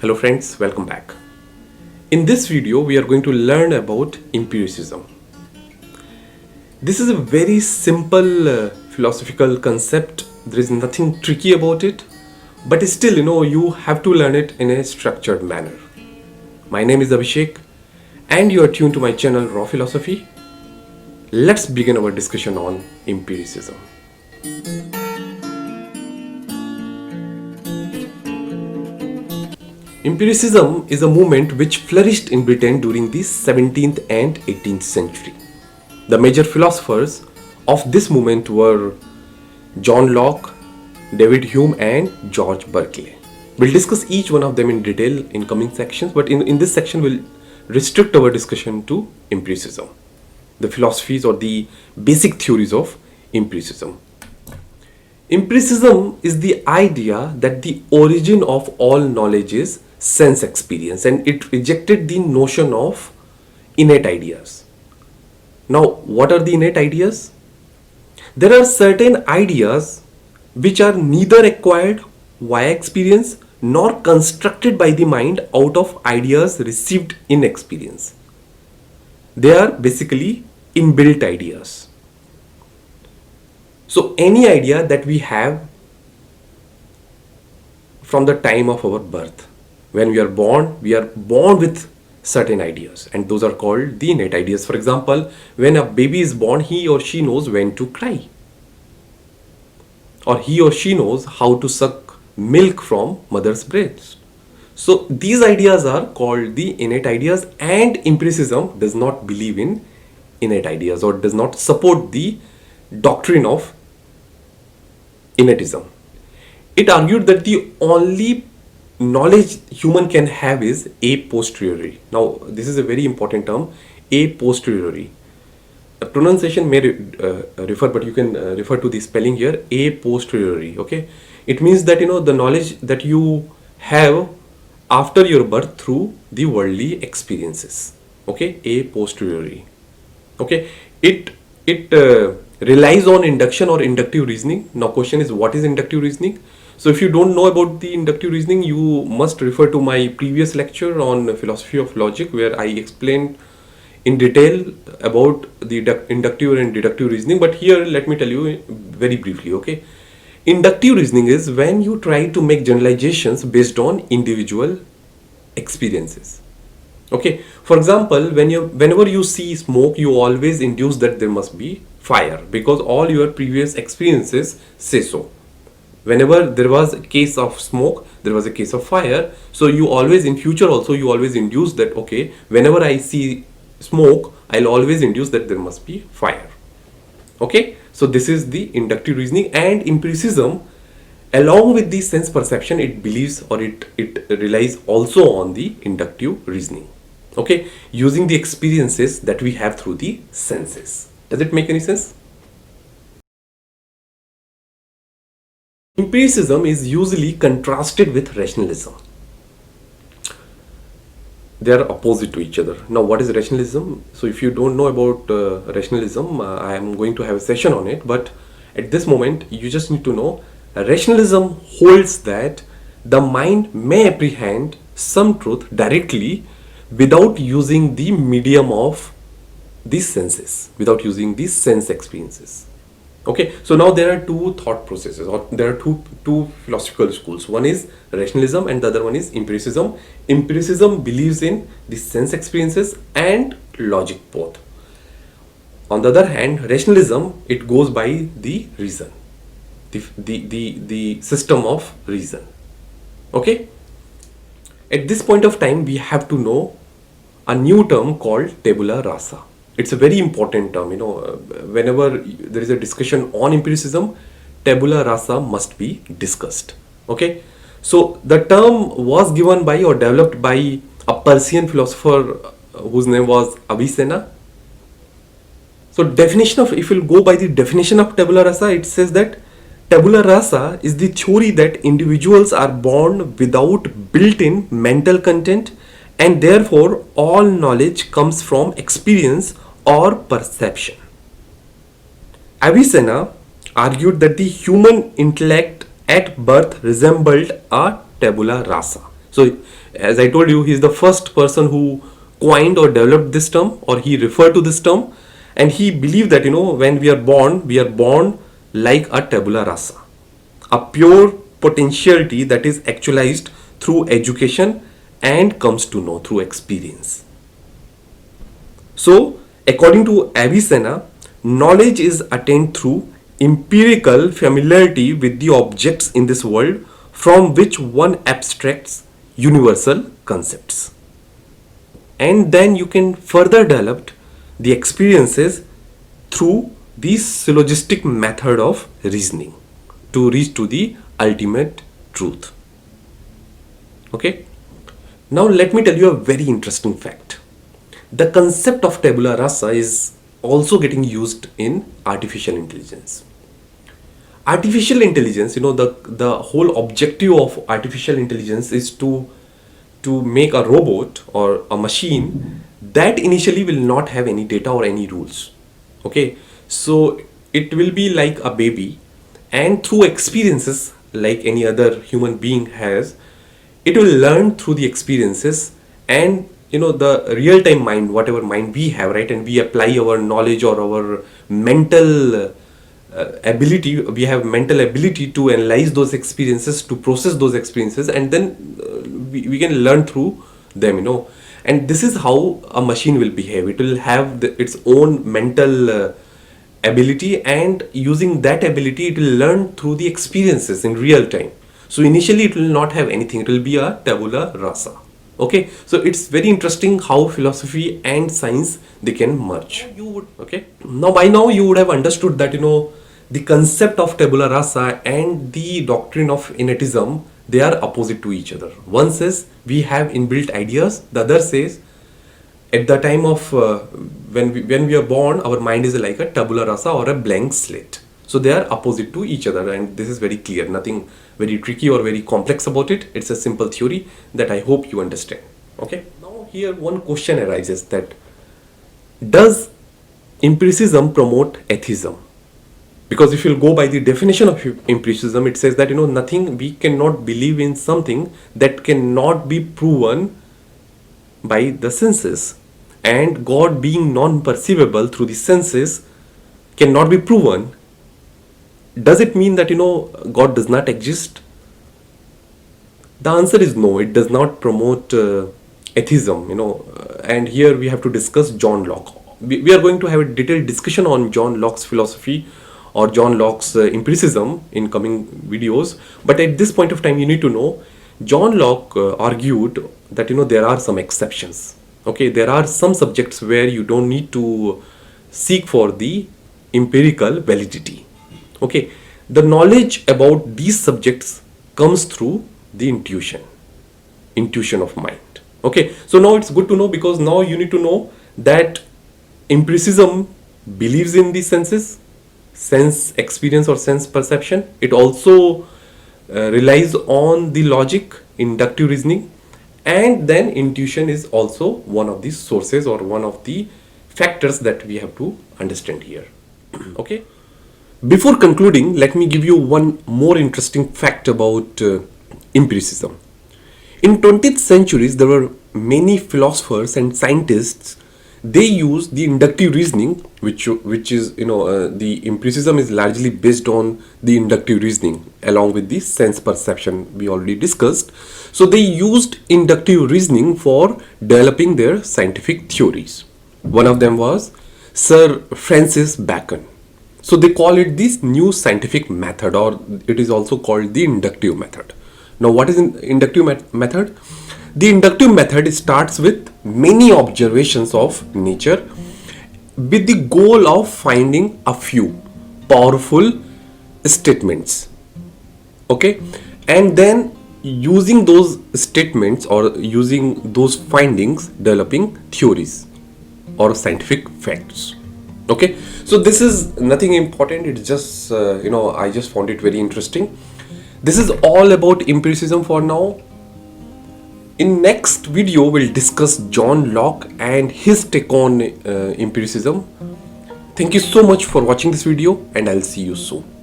Hello friends, welcome back. In this video, we are going to learn about empiricism. This is a very simple philosophical concept. There is nothing tricky about it, but still, you have to learn it in a structured manner. My name is Abhishek, and you are tuned to my channel Raw Philosophy. Let's begin our discussion on empiricism. Empiricism is a movement which flourished in Britain during the 17th and 18th century. The major philosophers of this movement were John Locke, David Hume, and George Berkeley. We'll discuss each one of them in detail in coming sections, but in this section, we'll restrict our discussion to empiricism, the philosophies or the basic theories of empiricism. Empiricism is the idea that the origin of all knowledge is sense experience, and it rejected the notion of innate ideas. Now, what are the innate ideas? There are certain ideas which are neither acquired via experience nor constructed by the mind out of ideas received in experience. They are basically inbuilt ideas. So, any idea that we have from the time of our birth, when we are born with certain ideas, and those are called the innate ideas. For example, when a baby is born, he or she knows when to cry, or he or she knows how to suck milk from mother's breast. So these ideas are called the innate ideas, and empiricism does not believe in innate ideas or does not support the doctrine of innatism. It argued that the only knowledge human can have is a posteriori. Now, this is a very important term, a posteriori. The pronunciation may refer, but you can refer to the spelling here, a posteriori. Okay, it means that the knowledge that you have after your birth through the worldly experiences. Okay, a posteriori. Okay, it relies on induction or inductive reasoning. Now, question is, what is inductive reasoning? So if you don't know about the inductive reasoning, you must refer to my previous lecture on philosophy of logic, where I explained in detail about the inductive and deductive reasoning. But here, let me tell you very briefly, okay? Inductive reasoning is when you try to make generalizations based on individual experiences. Okay, for example, whenever you see smoke, you always induce that there must be fire because all your previous experiences say so. Whenever there was a case of smoke, there was a case of fire. So you always, in future also, you always induce that, okay, whenever I see smoke, I'll always induce that there must be fire. Okay, so this is the inductive reasoning. And empiricism, along with the sense perception, it believes or it relies also on the inductive reasoning. Okay, using the experiences that we have through the senses. Does it make any sense? Empiricism is usually contrasted with rationalism. They are opposite to each other. Now, what is rationalism? So, if you don't know about rationalism, I am going to have a session on it. But at this moment, you just need to know rationalism holds that the mind may apprehend some truth directly without using the medium of these senses, without using these sense experiences. Okay, so now there are two thought processes, or there are two philosophical schools. One is rationalism and the other one is empiricism. Empiricism believes in the sense experiences and logic both. On the other hand, rationalism, it goes by the reason, the system of reason. Okay, at this point of time, we have to know a new term called tabula rasa. It's a very important term, whenever there is a discussion on empiricism, tabula rasa must be discussed. Okay, so the term was given by or developed by a Persian philosopher whose name was Avicenna. So if you'll go by the definition of tabula rasa, it says that tabula rasa is the theory that individuals are born without built-in mental content, and therefore all knowledge comes from experience or perception. Avicenna argued that the human intellect at birth resembled a tabula rasa. So as I told you, he's the first person who coined or developed this term, or he referred to this term, and he believed that when we are born like a tabula rasa, a pure potentiality that is actualized through education and comes to know through experience. So, according to Avicenna, knowledge is attained through empirical familiarity with the objects in this world from which one abstracts universal concepts. And then you can further develop the experiences through the syllogistic method of reasoning to reach to the ultimate truth. Okay. Now let me tell you a very interesting fact. The concept of tabula rasa is also getting used in artificial intelligence. Artificial intelligence, the whole objective of artificial intelligence is to make a robot or a machine that initially will not have any data or any rules. Okay, so it will be like a baby, and through experiences like any other human being has, it will learn through the experiences, and the real time mind, whatever mind we have, right, and we apply our knowledge or our mental ability, we have mental ability to analyze those experiences, to process those experiences, and then we can learn through them, and this is how a machine will behave. It will have its own mental ability, and using that ability it will learn through the experiences in real time. So initially it will not have anything, it will be a tabula rasa. Okay, so it's very interesting how philosophy and science, they can merge. Okay, now by now you would have understood that the concept of tabula rasa and the doctrine of innatism, they are opposite to each other. One says we have inbuilt ideas, the other says at the time of when we are born, our mind is like a tabula rasa or a blank slate. So they are opposite to each other, and this is very clear, nothing very tricky or very complex about it. It's a simple theory that I hope you understand. Okay, now here one question arises, that does empiricism promote atheism? Because if you'll go by the definition of empiricism, it says that nothing, we cannot believe in something that cannot be proven by the senses, and God being non-perceivable through the senses cannot be proven. Does it mean that God does not exist? The answer is no, it does not promote atheism, and here we have to discuss John Locke. We are going to have a detailed discussion on John Locke's philosophy or John Locke's empiricism in coming videos, but at this point of time you need to know John Locke argued that there are some exceptions. Okay, there are some subjects where you don't need to seek for the empirical validity. Okay, the knowledge about these subjects comes through the intuition of mind. Okay, so now it's good to know, because now you need to know that empiricism believes in the senses, sense experience or sense perception. It also relies on the logic, inductive reasoning, and then intuition is also one of the sources or one of the factors that we have to understand here. Okay, before concluding, let me give you one more interesting fact about empiricism. In 20th centuries, there were many philosophers and scientists. They use the inductive reasoning, which is the empiricism is largely based on the inductive reasoning along with the sense perception we already discussed. So they used inductive reasoning for developing their scientific theories. One of them was Sir Francis Bacon. So they call it this new scientific method, or it is also called the inductive method. Now what is inductive method? The inductive method starts with many observations of nature with the goal of finding a few powerful statements. Okay, and then using those statements or using those findings, developing theories or scientific facts. Okay, so this is nothing important, it's just I just found it very interesting. This is all about empiricism for now. In next video we'll discuss John Locke and his take on empiricism. Thank you so much for watching this video, and I'll see you soon.